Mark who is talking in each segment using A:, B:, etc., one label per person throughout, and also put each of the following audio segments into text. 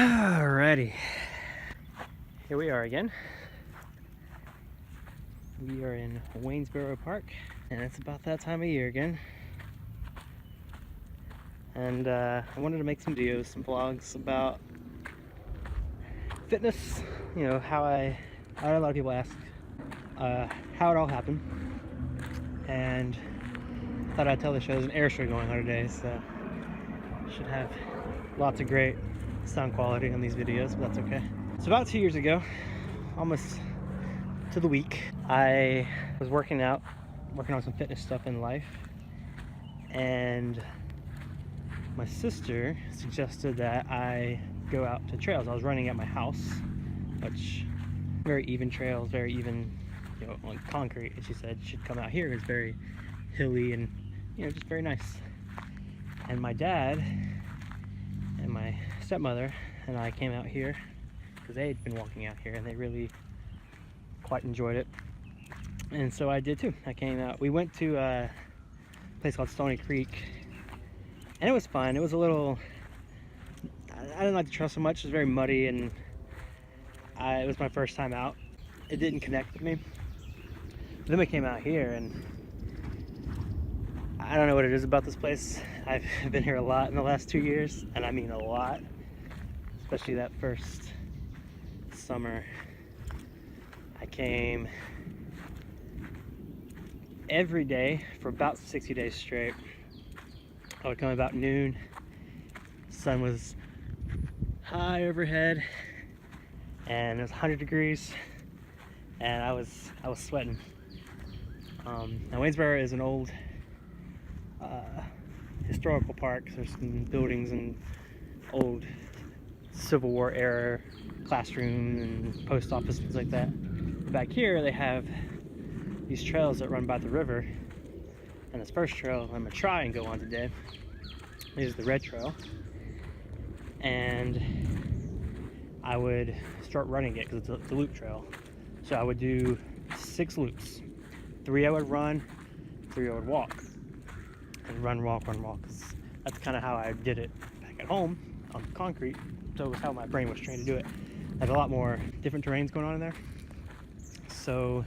A: Alrighty, here we are again. We are in Waynesboro Park, and it's about that time of year again. And I wanted to make some videos, some vlogs about fitness. You know, how I a lot of people ask how it all happened, and I thought I'd tell the show. There's an air show going on today, so should have lots of great sound quality on these videos, but that's okay. So about 2 years ago, almost to the week, I was working on some fitness stuff in life, and my sister suggested that I go out to trails. I was running at my house, which very even trails, very even, you know, on concrete, and she said you should come out here. It's very hilly and, you know, just very nice. And my dad and my stepmother and I came out here because they had been walking out here and they really quite enjoyed it, and so I did too. I came out. We went to a place called Stony Creek, and it was fun. It was a little, I didn't like the trail so much. It was very muddy, and it was my first time out. It didn't connect with me. But then we came out here, and I don't know what it is about this place. I've been here a lot in the last 2 years, and I mean a lot, especially that first summer. I came every day for about 60 days straight. I would come about noon. Sun was high overhead, and it was 100 degrees, and I was sweating. Now Waynesboro is an old historical park. There's some buildings and old Civil War era classrooms and post office, things like that. Back here they have these trails that run by the river, and this first trail I'm gonna try and go on today is the Red Trail, and I would start running it because it's a loop trail. So I would do 6 loops. 3 I would run, 3 I would walk, and run, walk. That's kind of how I did it back at home on concrete. So it was how my brain was trained to do it. There's a lot more different terrains going on in there, so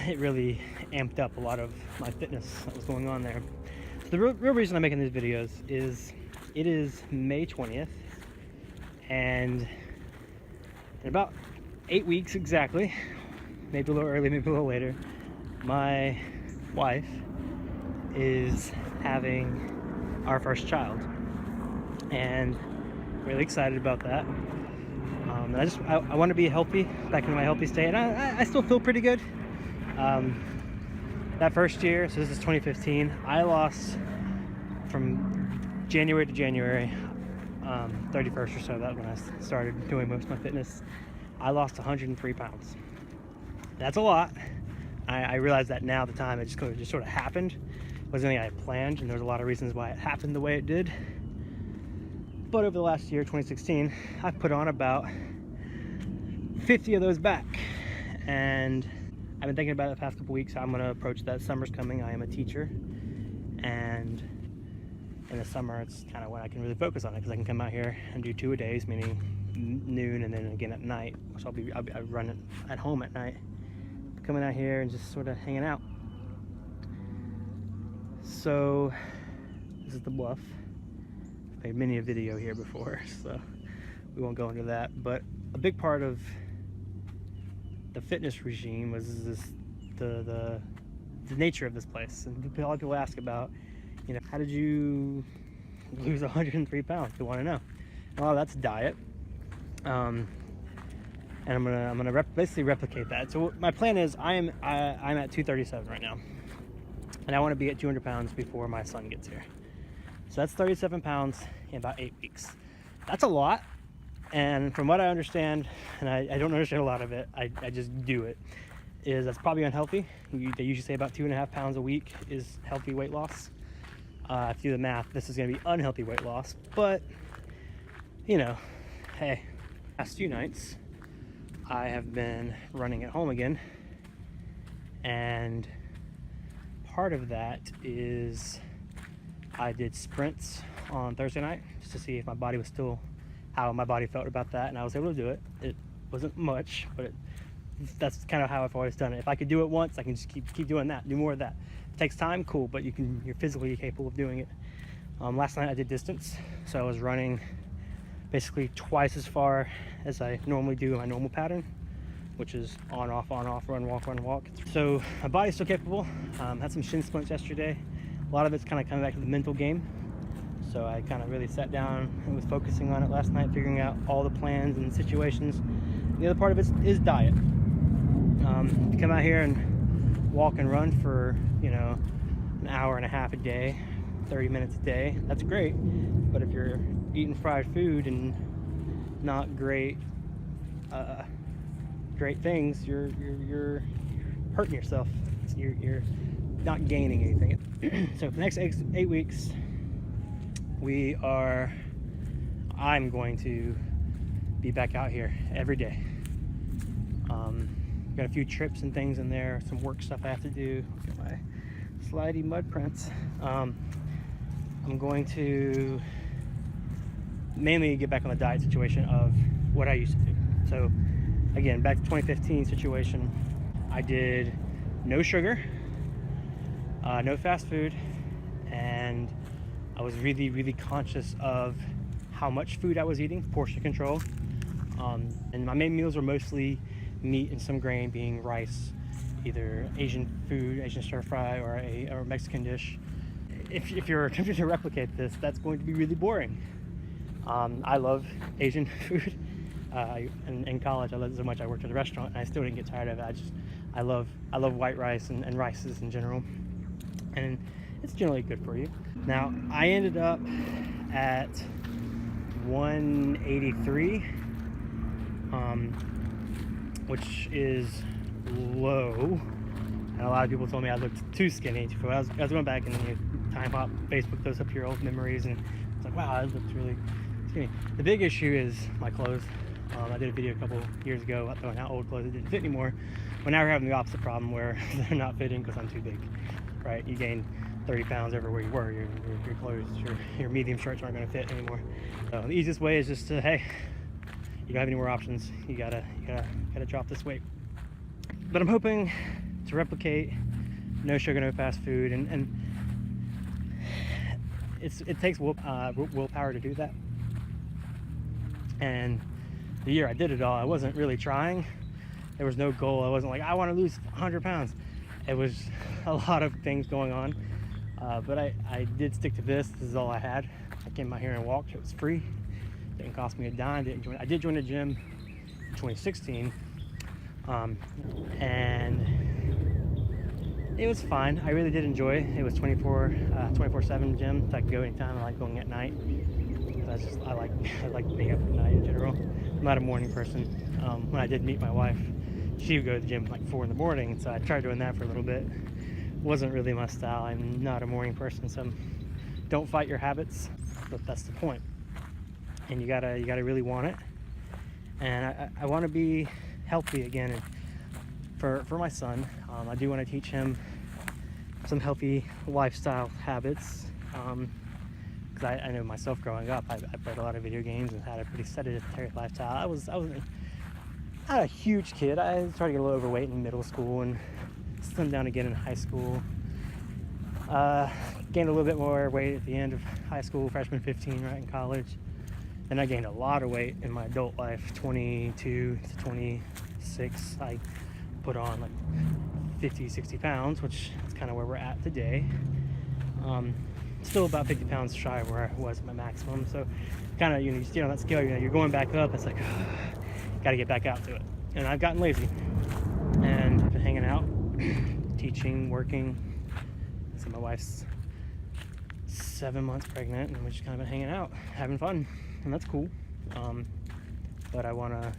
A: it really amped up a lot of my fitness that was going on there. So the real reason I'm making these videos is it is May 20th, and in about 8 weeks exactly, maybe a little early, maybe a little later, my wife is having our first child, and really excited about that. And I want to be healthy, back in my healthy state, and I still feel pretty good. That first year, so this is 2015, I lost from January to January, 31st or so, that's when I started doing most of my fitness. I lost 103 pounds. That's a lot. I realize that now. At the time, it just sort of happened. It wasn't anything I had planned, and there's a lot of reasons why it happened the way it did. But over the last year, 2016, I've put on about 50 of those back, and I've been thinking about it the past couple weeks how I'm going to approach that. Summer's coming. I am a teacher, and in the summer it's kind of when I can really focus on it, because I can come out here and do 2 a days, meaning noon and then again at night, which I run it at home at night, coming out here and just sort of hanging out. So this is the bluff. I've made many a video here before, so we won't go into that, but a big part of the fitness regime was the nature of this place. And a lot of people ask about, you know, how did you lose 103 pounds? They want to know. Well, that's diet, and I'm gonna basically replicate that. So my plan is I'm at 237 right now, and I want to be at 200 pounds before my son gets here. So that's 37 pounds in about 8 weeks. That's a lot. And from what I understand, and I don't understand a lot of it, I just do it, is that's probably unhealthy. They usually say about 2.5 pounds a week is healthy weight loss. If you do the math, this is going to be unhealthy weight loss. But, you know, hey, last few nights, I have been running at home again. And part of that is I did sprints on Thursday night just to see if my body was still how my body felt about that, and I was able to do it. It wasn't much, but that's kind of how I've always done it. If I could do it once, I can just keep doing that, do more of that. It takes time, cool, but you're physically capable of doing it. Last night I did distance, so I was running basically twice as far as I normally do in my normal pattern, which is on, off, run, walk. So my body's still capable. Had some shin splints yesterday. A lot of it's kind of coming back to the mental game. So I kind of really sat down and was focusing on it last night, figuring out all the plans and situations. And the other part of it is diet. To come out here and walk and run for, an hour and a half a day, 30 minutes a day, that's great. But if you're eating fried food and not great things, you're hurting yourself. You're not gaining anything. So for the next 8 weeks, I'm going to be back out here every day. Got a few trips and things in there, some work stuff I have to do. Look at my slidey mud prints. I'm going to mainly get back on the diet situation of what I used to do. So again, back to 2015 situation, I did no sugar, no fast food, and I was really, really conscious of how much food I was eating, portion control. And my main meals were mostly meat and some grain, being rice, either Asian food, Asian stir fry, or a Mexican dish. If you're attempting to replicate this, that's going to be really boring. I love Asian food. In college, I loved it so much. I worked at a restaurant, and I still didn't get tired of it. I love white rice and rices in general, and it's generally good for you. Now, I ended up at 183, which is low, and a lot of people told me I looked too skinny. So I was going back and time hop Facebook those up your old memories, and it's like, wow, I looked really skinny. The big issue is my clothes. I did a video a couple years ago about throwing out old clothes that didn't fit anymore. But now we're having the opposite problem where they're not fitting because I'm too big, right? You gain 30 pounds over where you were. Your clothes, your medium shirts aren't going to fit anymore. So the easiest way is just to, hey, you don't have any more options. You gotta drop this weight. But I'm hoping to replicate no sugar, no fast food, and it takes willpower to do that. And the year I did it all, I wasn't really trying. There was no goal. I wasn't like, I want to lose 100 pounds. It was a lot of things going on. But I did stick to this. This is all I had. I came out here and walked. It was free. Didn't cost me a dime. I did join a gym in 2016. And it was fine. I really did enjoy it. It was 24/7 gym, so I could go anytime. I like going at night. I like being up at night in general. I'm not a morning person. When I did meet my wife, she would go to the gym like 4 in the morning, so I tried doing that for a little bit. Wasn't really my style. I'm not a morning person, so don't fight your habits, but that's the point. And you gotta really want it. And I want to be healthy again. And for my son, I do want to teach him some healthy lifestyle habits. Because I know myself growing up, I played a lot of video games and had a pretty sedentary lifestyle. I was not a huge kid. I started to get a little overweight in middle school and slimmed down again in high school. Gained a little bit more weight at the end of high school, freshman 15, right in college. Then I gained a lot of weight in my adult life, 22 to 26. I put on like 50, 60 pounds, which is kind of where we're at today. Still about 50 pounds shy of where I was at my maximum. So kind of, you stay on that scale, you're going back up. It's like, got to get back out to it. And I've gotten lazy and I've been hanging out, teaching, working. So my wife's 7 months pregnant, and we've just kind of been hanging out, having fun, and that's cool. But I want to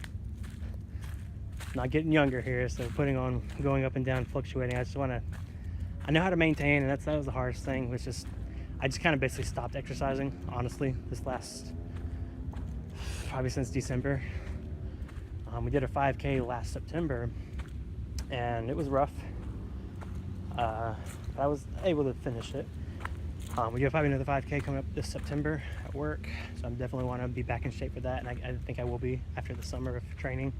A: not getting younger here, so going up and down, fluctuating. I know how to maintain, and that was the hardest thing. I just kind of basically stopped exercising, honestly, probably since December. We did a 5K last September, and it was rough. But I was able to finish it. We do have probably another 5K coming up this September at work, so I definitely want to be back in shape for that, and I think I will be after the summer of training.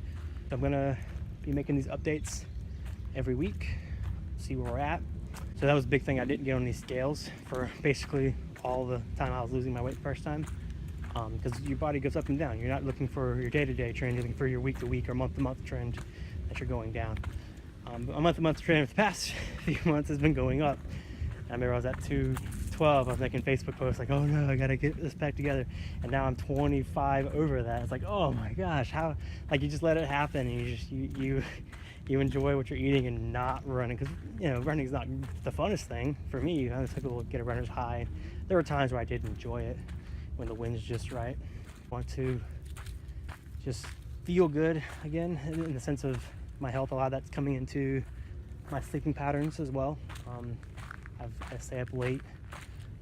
A: So I'm gonna be making these updates every week, see where we're at. So that was a big thing. I didn't get on these scales for basically all the time I was losing my weight the first time, because your body goes up and down. You're not looking for your day-to-day trend, you're looking for your week-to-week or month-to-month trend that you're going down. A month-to-month trend for the past few months has been going up. I remember I was at 212. I was making Facebook posts like, oh no, I gotta get this back together. And now I'm 25 over that. It's like, oh my gosh, how, like, you just let it happen, and you enjoy what you're eating and not running, because running is not the funnest thing for me. I took a little get a runner's high. There were times where I did enjoy it when the wind's just right. I want to just feel good again in the sense of my health. A lot of that's coming into my sleeping patterns as well. I stay up late.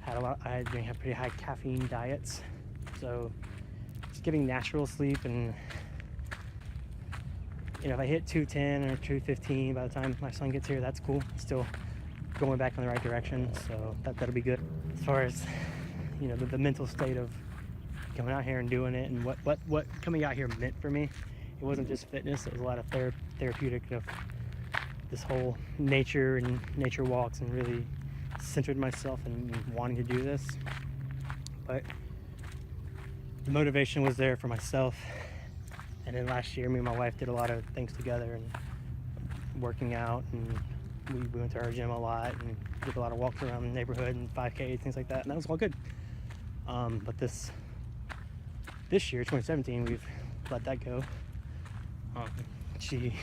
A: I have pretty high caffeine diets, so just getting natural sleep, and if I hit 210 or 215 by the time my son gets here, that's cool. Still going back in the right direction, so that'll be good. As far as the mental state of coming out here and doing it, and what coming out here meant for me, it wasn't just fitness. It was a lot of therapeutic of this whole nature and nature walks, and really centered myself in wanting to do this. But the motivation was there for myself. And then last year, me and my wife did a lot of things together, and working out, and we went to our gym a lot and did a lot of walks around the neighborhood and 5K, things like that, and that was all good. But this year, 2017, we've let that go. She's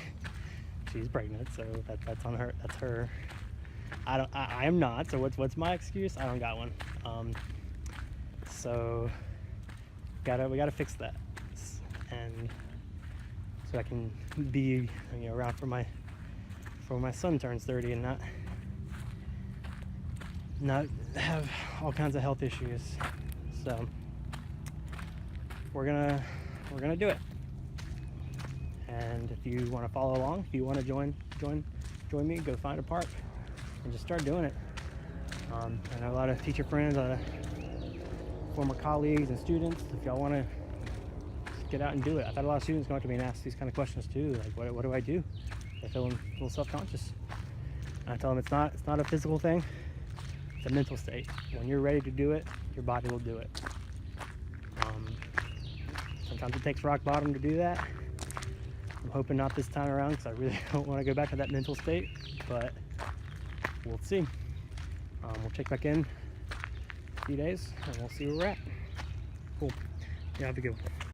A: pregnant, so that's on her. That's her. I am not. So what's my excuse? I don't got one. So we gotta fix that, and so I can be around for when my son turns 30, and not have all kinds of health issues. So we're gonna do it. And if you want to follow along, if you want to join me, go find a park and just start doing it. I know a lot of teacher friends, a lot of former colleagues and students. If y'all want to get out and do it, I've had a lot of students come up to me and ask these kind of questions too, like what do I do? They're feeling a little self-conscious. And I tell them it's not a physical thing, it's a mental state. When you're ready to do it, your body will do it. Sometimes it takes rock bottom to do that. I'm hoping not this time around, because I really don't want to go back to that mental state, but we'll see. We'll check back in a few days, and we'll see where we're at. Cool. Yeah, have a good one.